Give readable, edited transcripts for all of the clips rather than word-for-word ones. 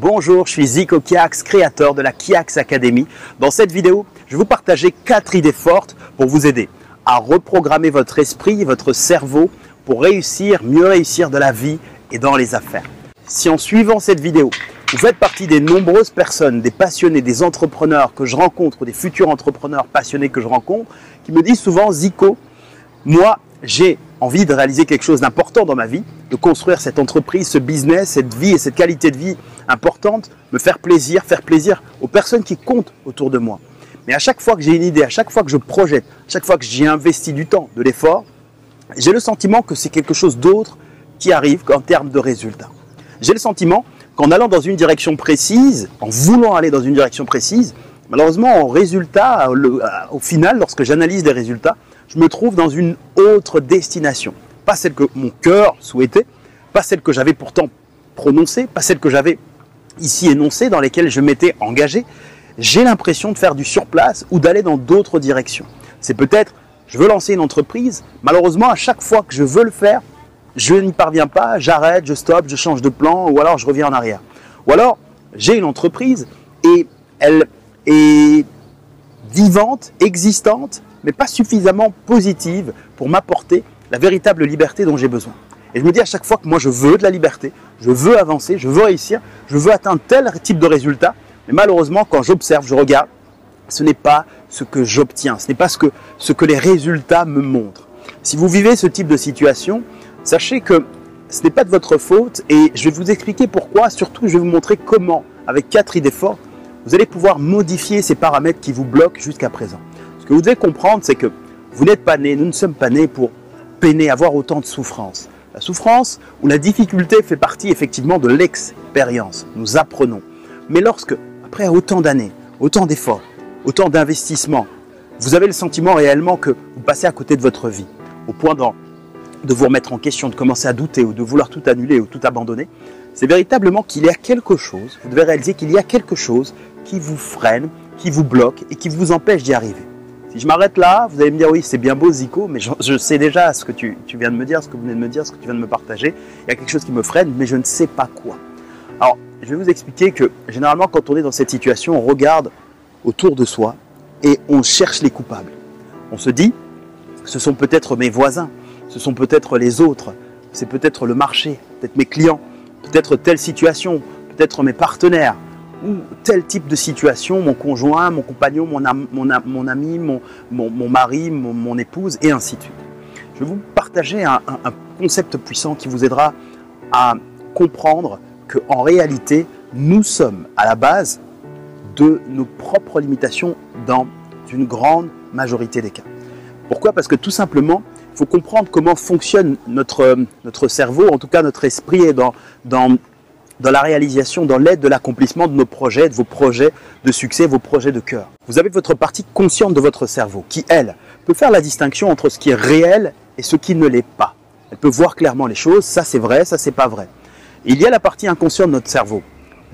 Bonjour, je suis Zico Kiax, créateur de la Kiax Academy. Dans cette vidéo, je vais vous partager 4 idées fortes pour vous aider à reprogrammer votre esprit, votre cerveau pour réussir, mieux réussir de la vie et dans les affaires. Si en suivant cette vidéo, vous faites partie des nombreuses personnes, des passionnés, des entrepreneurs que je rencontre, des futurs entrepreneurs passionnés que je rencontre, qui me disent souvent « Zico, moi, j'ai envie de réaliser quelque chose d'important dans ma vie, de construire cette entreprise, ce business, cette vie et cette qualité de vie importante, me faire plaisir aux personnes qui comptent autour de moi. Mais à chaque fois que j'ai une idée, à chaque fois que je projette, à chaque fois que j'y investis du temps, de l'effort, j'ai le sentiment que c'est quelque chose d'autre qui arrive en termes de résultats. J'ai le sentiment qu'en allant dans une direction précise, en voulant aller dans une direction précise, malheureusement, au final, lorsque j'analyse les résultats, je me trouve dans une autre destination. Pas celle que mon cœur souhaitait, pas celle que j'avais pourtant prononcée, pas celle que j'avais ici énoncée, dans lesquelles je m'étais engagé. J'ai l'impression de faire du surplace ou d'aller dans d'autres directions. C'est peut-être, je veux lancer une entreprise, malheureusement, à chaque fois que je veux le faire, je n'y parviens pas, j'arrête, je stoppe, je change de plan ou alors je reviens en arrière. Ou alors, j'ai une entreprise et elle est vivante, existante, mais pas suffisamment positive pour m'apporter la véritable liberté dont j'ai besoin. Et je me dis à chaque fois que moi je veux de la liberté, je veux avancer, je veux réussir, je veux atteindre tel type de résultat, mais malheureusement quand j'observe, je regarde, ce n'est pas ce que j'obtiens, ce n'est pas ce que les résultats me montrent. Si vous vivez ce type de situation, sachez que ce n'est pas de votre faute et je vais vous expliquer pourquoi, surtout je vais vous montrer comment, avec 4 idées fortes, vous allez pouvoir modifier ces paramètres qui vous bloquent jusqu'à présent. Ce que vous devez comprendre, c'est que vous n'êtes pas nés, nous ne sommes pas nés pour peiner, avoir autant de souffrance. La souffrance ou la difficulté fait partie effectivement de l'expérience. Nous apprenons. Mais lorsque, après autant d'années, autant d'efforts, autant d'investissements, vous avez le sentiment réellement que vous passez à côté de votre vie, au point de vous remettre en question, de commencer à douter ou de vouloir tout annuler ou tout abandonner, c'est véritablement qu'il y a quelque chose, vous devez réaliser qu'il y a quelque chose qui vous freine, qui vous bloque et qui vous empêche d'y arriver. Si je m'arrête là, vous allez me dire oui, c'est bien beau Zico, mais je sais déjà ce que tu viens de me dire, ce que vous venez de me dire, ce que tu viens de me partager. Il y a quelque chose qui me freine, mais je ne sais pas quoi. Alors, je vais vous expliquer que généralement, quand on est dans cette situation, on regarde autour de soi et on cherche les coupables. On se dit, ce sont peut-être mes voisins, ce sont peut-être les autres, c'est peut-être le marché, peut-être mes clients, peut-être telle situation, peut-être mes partenaires, ou tel type de situation, mon conjoint, mon compagnon, mon ami, mon mari, mon épouse, et ainsi de suite. Je vais vous partager un concept puissant qui vous aidera à comprendre qu'en réalité, nous sommes à la base de nos propres limitations dans une grande majorité des cas. Pourquoi? Parce que tout simplement, il faut comprendre comment fonctionne notre cerveau, en tout cas notre esprit est dans la réalisation, dans l'aide de l'accomplissement de nos projets, de vos projets de succès, vos projets de cœur. Vous avez votre partie consciente de votre cerveau qui, elle, peut faire la distinction entre ce qui est réel et ce qui ne l'est pas. Elle peut voir clairement les choses, ça c'est vrai, ça c'est pas vrai. Et il y a la partie inconsciente de notre cerveau.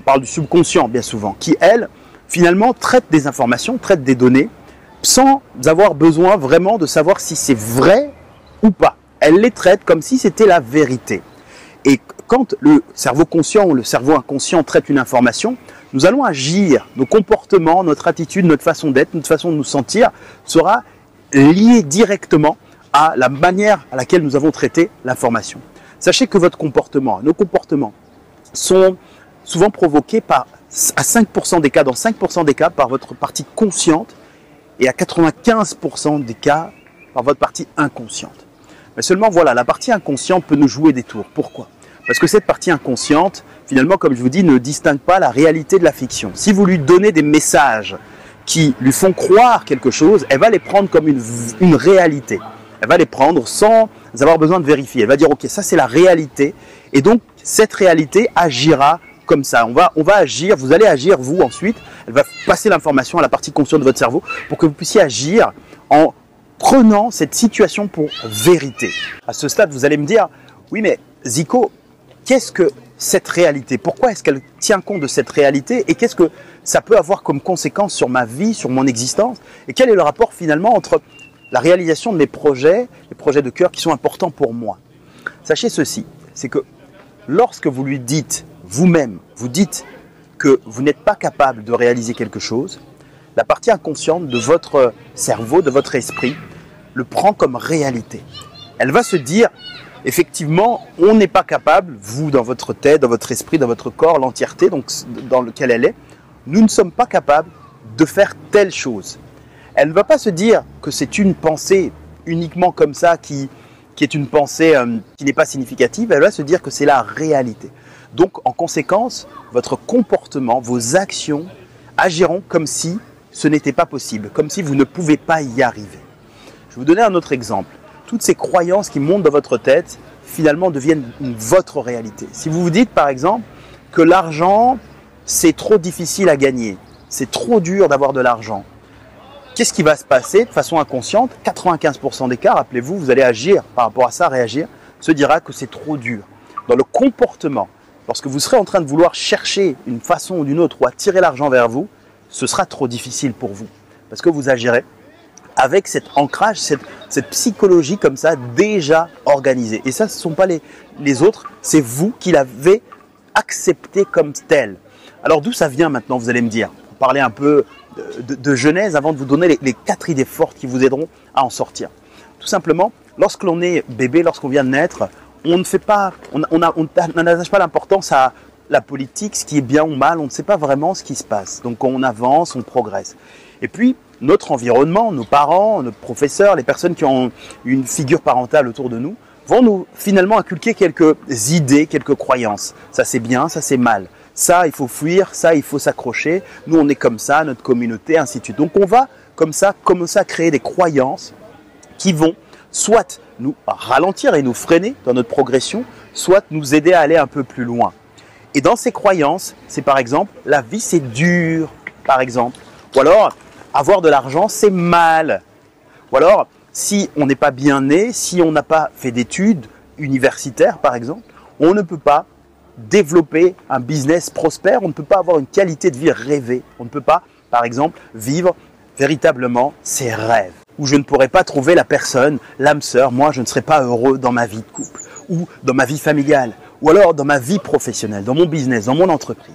On parle du subconscient bien souvent, qui, elle, finalement, traite des informations, traite des données, sans avoir besoin vraiment de savoir si c'est vrai ou pas. Elle les traite comme si c'était la vérité. Et quand le cerveau conscient ou le cerveau inconscient traite une information, nous allons agir, nos comportements, notre attitude, notre façon d'être, notre façon de nous sentir sera liée directement à la manière à laquelle nous avons traité l'information. Sachez que votre comportement, nos comportements sont souvent provoqués à 5% des cas, dans 5% des cas, par votre partie consciente et à 95% des cas par votre partie inconsciente. Mais seulement voilà, la partie inconsciente peut nous jouer des tours. Pourquoi ? Parce que cette partie inconsciente, finalement, comme je vous dis, ne distingue pas la réalité de la fiction. Si vous lui donnez des messages qui lui font croire quelque chose, elle va les prendre comme une réalité. Elle va les prendre sans avoir besoin de vérifier. Elle va dire, ok, ça c'est la réalité. Et donc, cette réalité agira comme ça. On va agir, vous allez agir, vous, ensuite. Elle va passer l'information à la partie consciente de votre cerveau pour que vous puissiez agir en prenant cette situation pour vérité. À ce stade, vous allez me dire, oui, mais Zico, qu'est-ce que cette réalité? Pourquoi est-ce qu'elle tient compte de cette réalité? Et qu'est-ce que ça peut avoir comme conséquence sur ma vie, sur mon existence? Et quel est le rapport finalement entre la réalisation de mes projets, les projets de cœur qui sont importants pour moi? Sachez ceci, c'est que lorsque vous lui dites vous-même, vous dites que vous n'êtes pas capable de réaliser quelque chose, la partie inconsciente de votre cerveau, de votre esprit, le prend comme réalité. Elle va se dire, effectivement, on n'est pas capable, vous dans votre tête, dans votre esprit, dans votre corps, l'entièreté donc dans lequel elle est, nous ne sommes pas capables de faire telle chose. Elle ne va pas se dire que c'est une pensée uniquement comme ça qui est une pensée qui n'est pas significative, elle va se dire que c'est la réalité. Donc en conséquence, votre comportement, vos actions agiront comme si ce n'était pas possible, comme si vous ne pouvez pas y arriver. Je vais vous donner un autre exemple. Toutes ces croyances qui montent dans votre tête, finalement deviennent votre réalité. Si vous vous dites par exemple que l'argent, c'est trop difficile à gagner, c'est trop dur d'avoir de l'argent, qu'est-ce qui va se passer de façon inconsciente? 95% des cas, rappelez-vous, vous allez agir par rapport à ça, réagir, se dira que c'est trop dur. Dans le comportement, lorsque vous serez en train de vouloir chercher une façon ou d'une autre ou attirer l'argent vers vous, ce sera trop difficile pour vous. Parce que vous agirez avec cet ancrage, cette psychologie comme ça déjà organisée. Et ça, ce ne sont pas les autres, c'est vous qui l'avez accepté comme tel. Alors d'où ça vient maintenant, vous allez me dire? On parlait un peu de genèse avant de vous donner les 4 idées fortes qui vous aideront à en sortir. Tout simplement, lorsque l'on est bébé, lorsqu'on vient de naître, on n'attache pas l'importance à la politique, ce qui est bien ou mal, on ne sait pas vraiment ce qui se passe. Donc on avance, on progresse. Et puis, notre environnement, nos parents, nos professeurs, les personnes qui ont une figure parentale autour de nous, vont nous finalement inculquer quelques idées, quelques croyances. Ça c'est bien, ça c'est mal. Ça, il faut fuir, ça, il faut s'accrocher. Nous, on est comme ça, notre communauté, ainsi de suite. Donc, on va comme ça commencer à créer des croyances qui vont soit nous ralentir et nous freiner dans notre progression, soit nous aider à aller un peu plus loin. Et dans ces croyances, c'est par exemple, la vie c'est dur, par exemple. Ou alors, avoir de l'argent c'est mal. Ou alors, si on n'est pas bien né, si on n'a pas fait d'études universitaires, par exemple, on ne peut pas développer un business prospère, on ne peut pas avoir une qualité de vie rêvée. On ne peut pas, par exemple, vivre véritablement ses rêves. Ou je ne pourrais pas trouver la personne, l'âme sœur, moi je ne serais pas heureux dans ma vie de couple, ou dans ma vie familiale, ou alors dans ma vie professionnelle, dans mon business, dans mon entreprise.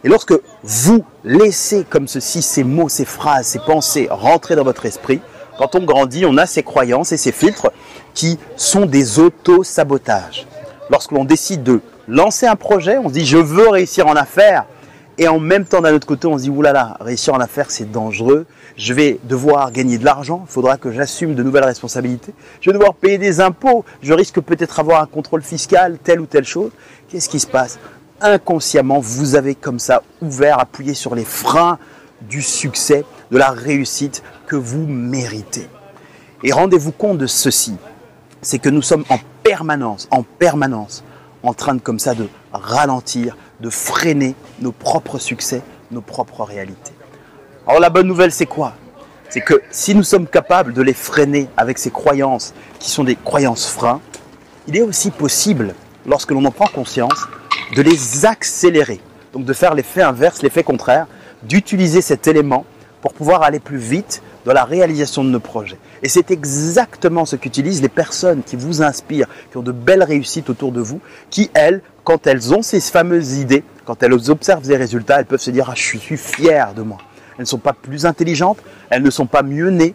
Et lorsque vous laissez comme ceci ces mots, ces phrases, ces pensées rentrer dans votre esprit, quand on grandit, on a ces croyances et ces filtres qui sont des auto-sabotages. Lorsque l'on décide de lancer un projet, on se dit je veux réussir en affaires, et en même temps d'un autre côté on se dit oulala, réussir en affaires c'est dangereux, je vais devoir gagner de l'argent, il faudra que j'assume de nouvelles responsabilités, je vais devoir payer des impôts, je risque peut-être avoir un contrôle fiscal, telle ou telle chose. Qu'est-ce qui se passe? Inconsciemment, vous avez comme ça ouvert, appuyé sur les freins du succès, de la réussite que vous méritez. Et rendez-vous compte de ceci, c'est que nous sommes en permanence, en train de comme ça de ralentir, de freiner nos propres succès, nos propres réalités. Alors la bonne nouvelle c'est quoi? C'est que si nous sommes capables de les freiner avec ces croyances qui sont des croyances freins, il est aussi possible, lorsque l'on en prend conscience, de les accélérer. Donc de faire l'effet inverse, l'effet contraire, d'utiliser cet élément pour pouvoir aller plus vite dans la réalisation de nos projets. Et c'est exactement ce qu'utilisent les personnes qui vous inspirent, qui ont de belles réussites autour de vous, qui elles, quand elles ont ces fameuses idées, quand elles observent les résultats, elles peuvent se dire « Ah, je suis fier de moi ». Elles ne sont pas plus intelligentes, elles ne sont pas mieux nées,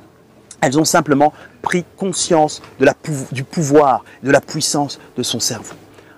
elles ont simplement pris conscience du pouvoir, de la puissance de son cerveau.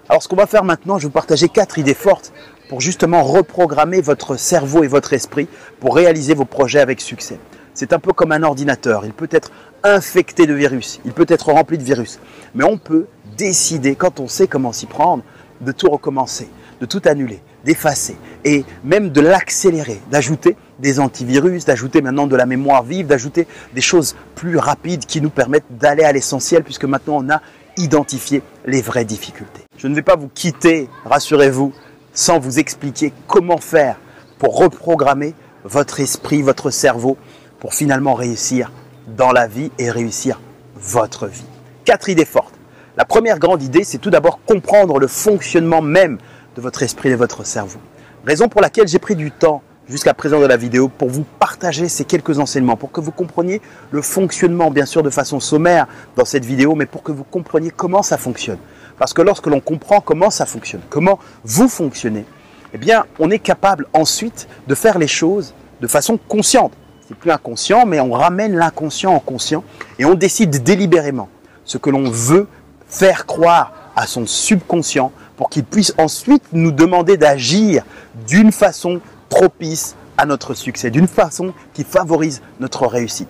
Alors ce qu'on va faire maintenant, je vais vous partager 4 idées fortes pour justement reprogrammer votre cerveau et votre esprit pour réaliser vos projets avec succès. C'est un peu comme un ordinateur, il peut être infecté de virus, il peut être rempli de virus, mais on peut décider, quand on sait comment s'y prendre, de tout recommencer, de tout annuler, d'effacer et même de l'accélérer, d'ajouter des antivirus, d'ajouter maintenant de la mémoire vive, d'ajouter des choses plus rapides qui nous permettent d'aller à l'essentiel puisque maintenant on a identifié les vraies difficultés. Je ne vais pas vous quitter, rassurez-vous, sans vous expliquer comment faire pour reprogrammer votre esprit, votre cerveau, pour finalement réussir dans la vie et réussir votre vie. 4 idées fortes. La première grande idée, c'est tout d'abord comprendre le fonctionnement même de votre esprit et de votre cerveau. Raison pour laquelle j'ai pris du temps jusqu'à présent de la vidéo pour vous partager ces quelques enseignements, pour que vous compreniez le fonctionnement, bien sûr de façon sommaire dans cette vidéo, mais pour que vous compreniez comment ça fonctionne. Parce que lorsque l'on comprend comment ça fonctionne, comment vous fonctionnez, eh bien, on est capable ensuite de faire les choses de façon consciente. C'est plus inconscient, mais on ramène l'inconscient en conscient et on décide délibérément ce que l'on veut faire croire à son subconscient pour qu'il puisse ensuite nous demander d'agir d'une façon propice à notre succès, d'une façon qui favorise notre réussite.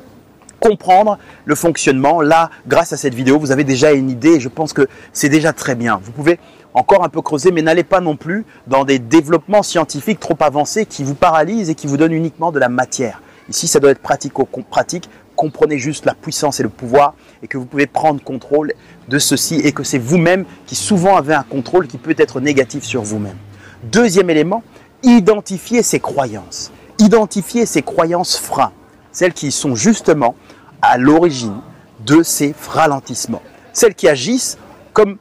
Comprendre le fonctionnement, là, grâce à cette vidéo, vous avez déjà une idée et je pense que c'est déjà très bien. Vous pouvez encore un peu creuser, mais n'allez pas non plus dans des développements scientifiques trop avancés qui vous paralysent et qui vous donnent uniquement de la matière. Ici, ça doit être pratico-pratique. Comprenez juste la puissance et le pouvoir et que vous pouvez prendre contrôle de ceci et que c'est vous-même qui souvent avez un contrôle qui peut être négatif sur vous-même. Deuxième élément, identifier ses croyances. Identifier ses croyances freins, celles qui sont justement à l'origine de ces ralentissements. Celles qui agissent comme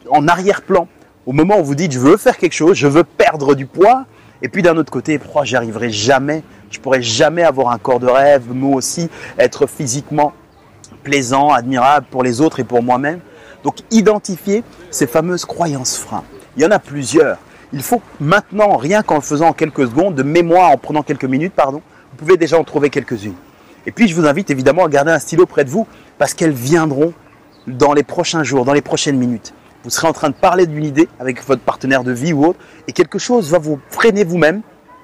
en arrière-plan. Au moment où vous dites « je veux faire quelque chose, je veux perdre du poids », et puis d'un autre côté, « j'y arriverai jamais, je ne pourrai jamais avoir un corps de rêve, moi aussi être physiquement plaisant, admirable pour les autres et pour moi-même ». Donc identifier ces fameuses croyances freins. Il y en a plusieurs. Il faut maintenant, rien qu'en le faisant en quelques secondes, de mémoire, en prenant quelques minutes, pardon, vous pouvez déjà en trouver quelques-unes. Et puis je vous invite évidemment à garder un stylo près de vous parce qu'elles viendront dans les prochains jours, dans les prochaines minutes. Vous serez en train de parler d'une idée avec votre partenaire de vie ou autre et quelque chose va vous freiner vous-même.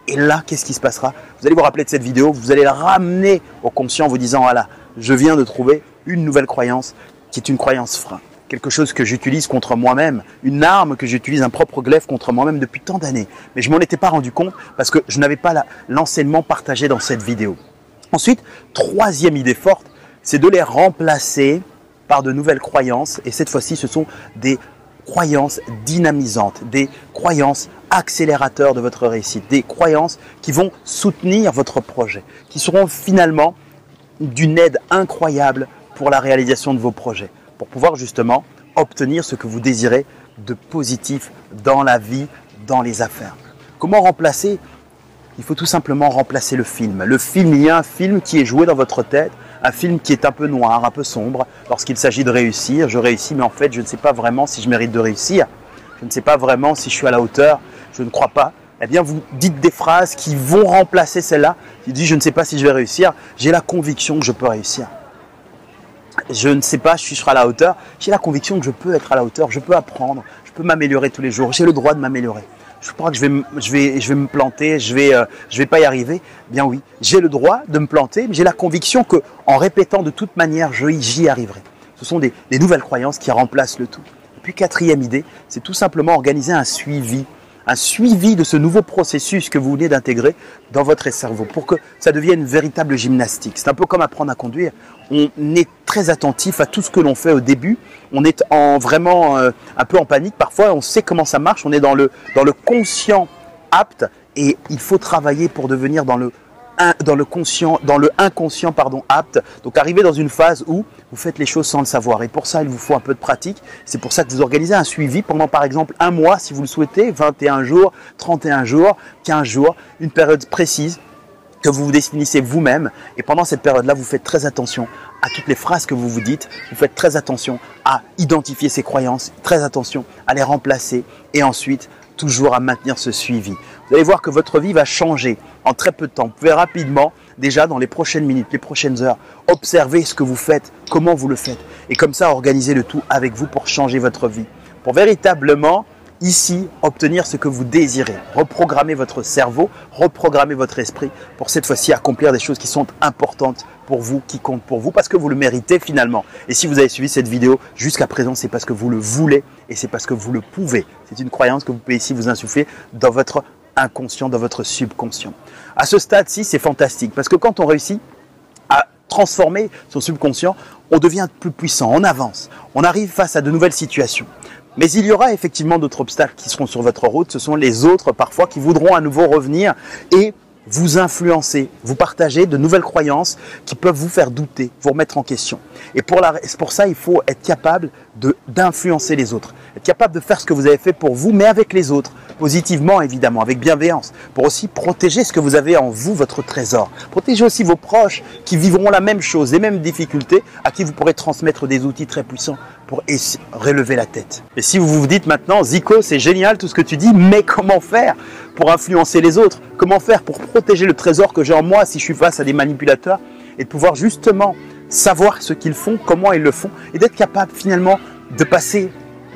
Et là, qu'est-ce qui se passera? Vous allez vous rappeler de cette vidéo, vous allez la ramener au conscient en vous disant « voilà, je viens de trouver une nouvelle croyance qui est une croyance frein. Quelque chose que j'utilise contre moi-même, une arme que j'utilise, un propre glaive contre moi-même depuis tant d'années. Mais je ne m'en étais pas rendu compte parce que je n'avais pas l'enseignement partagé dans cette vidéo. » Ensuite, troisième idée forte, c'est de les remplacer par de nouvelles croyances. Et cette fois-ci, ce sont des croyances dynamisantes, des croyances accélérateurs de votre réussite, des croyances qui vont soutenir votre projet, qui seront finalement d'une aide incroyable pour la réalisation de vos projets, pour pouvoir justement obtenir ce que vous désirez de positif dans la vie, dans les affaires. Comment remplacer? Il faut tout simplement remplacer le film. Le film, il y a un film qui est joué dans votre tête, un film qui est un peu noir, un peu sombre. Lorsqu'il s'agit de réussir, je réussis, mais en fait, je ne sais pas vraiment si je mérite de réussir. Je ne sais pas vraiment si je suis à la hauteur. Je ne crois pas. Eh bien, vous dites des phrases qui vont remplacer celle-là. Qui dit, je ne sais pas si je vais réussir. J'ai la conviction que je peux réussir. Je ne sais pas si je serai à la hauteur. J'ai la conviction que je peux être à la hauteur. Je peux apprendre. Je peux m'améliorer tous les jours. J'ai le droit de m'améliorer. Je crois que je vais me planter, je vais pas y arriver. Bien oui, j'ai le droit de me planter, mais j'ai la conviction que en répétant de toute manière, j'y arriverai. Ce sont des nouvelles croyances qui remplacent le tout. Et puis quatrième idée, c'est tout simplement organiser un suivi de ce nouveau processus que vous venez d'intégrer dans votre cerveau pour que ça devienne une véritable gymnastique. C'est un peu comme apprendre à conduire. On est très attentif à tout ce que l'on fait au début. On est vraiment un peu en panique. Parfois, on sait comment ça marche. On est dans le conscient apte et il faut travailler pour devenir dans le inconscient apte. Donc arriver dans une phase où vous faites les choses sans le savoir. Et pour ça, il vous faut un peu de pratique. C'est pour ça que vous organisez un suivi pendant par exemple un mois si vous le souhaitez, 21 jours, 31 jours, 15 jours, une période précise que vous vous définissez vous-même. Et pendant cette période-là, vous faites très attention à toutes les phrases que vous vous dites. Vous faites très attention à identifier ces croyances, très attention à les remplacer et ensuite toujours à maintenir ce suivi. Vous allez voir que votre vie va changer en très peu de temps. Vous pouvez rapidement, déjà dans les prochaines minutes, les prochaines heures, observer ce que vous faites, comment vous le faites. Et comme ça, organiser le tout avec vous pour changer votre vie. Pour véritablement, ici, obtenir ce que vous désirez. Reprogrammer votre cerveau, reprogrammer votre esprit pour cette fois-ci accomplir des choses qui sont importantes pour vous, qui comptent pour vous, parce que vous le méritez finalement. Et si vous avez suivi cette vidéo jusqu'à présent, c'est parce que vous le voulez et c'est parce que vous le pouvez. C'est une croyance que vous pouvez ici vous insuffler dans votre inconscient, dans votre subconscient. À ce stade-ci, c'est fantastique parce que quand on réussit à transformer son subconscient, on devient plus puissant, on avance, on arrive face à de nouvelles situations. Mais il y aura effectivement d'autres obstacles qui seront sur votre route. Ce sont les autres parfois qui voudront à nouveau revenir et vous influencer, vous partager de nouvelles croyances qui peuvent vous faire douter, vous remettre en question. Et pour ça, il faut être capable d'influencer les autres. Être capable de faire ce que vous avez fait pour vous, mais avec les autres, positivement évidemment, avec bienveillance, pour aussi protéger ce que vous avez en vous, votre trésor. Protéger aussi vos proches qui vivront la même chose, les mêmes difficultés, à qui vous pourrez transmettre des outils très puissants pour relever la tête. Et si vous vous dites maintenant, Zico, c'est génial tout ce que tu dis, mais comment faire pour influencer les autres? Comment faire pour protéger le trésor que j'ai en moi si je suis face à des manipulateurs et de pouvoir justement savoir ce qu'ils font, comment ils le font et d'être capable finalement de passer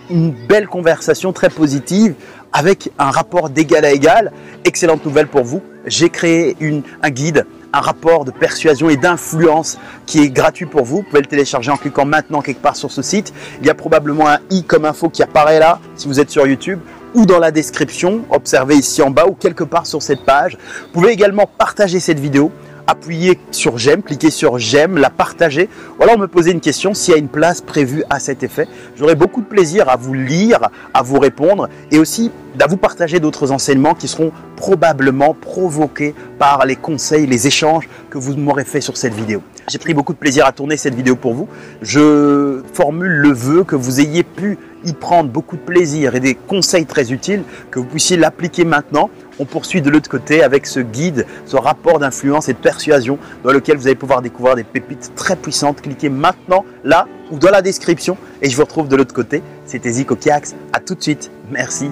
une belle conversation très positive avec un rapport d'égal à égal. Excellente nouvelle pour vous, j'ai créé un guide, un rapport de persuasion et d'influence qui est gratuit pour vous. Vous pouvez le télécharger en cliquant maintenant quelque part sur ce site. Il y a probablement un i comme info qui apparaît là si vous êtes sur YouTube ou dans la description, observez ici en bas ou quelque part sur cette page. Vous pouvez également partager cette vidéo. Appuyez sur j'aime, cliquez sur j'aime, la partager. Ou alors me poser une question s'il y a une place prévue à cet effet. J'aurai beaucoup de plaisir à vous lire, à vous répondre et aussi à vous partager d'autres enseignements qui seront probablement provoqués par les conseils, les échanges que vous m'aurez fait sur cette vidéo. J'ai pris beaucoup de plaisir à tourner cette vidéo pour vous. Je formule le vœu que vous ayez pu y prendre beaucoup de plaisir et des conseils très utiles, que vous puissiez l'appliquer maintenant. On poursuit de l'autre côté avec ce guide, ce rapport d'influence et de persuasion dans lequel vous allez pouvoir découvrir des pépites très puissantes. Cliquez maintenant là ou dans la description et je vous retrouve de l'autre côté. C'était Zico Kiax. À tout de suite. Merci.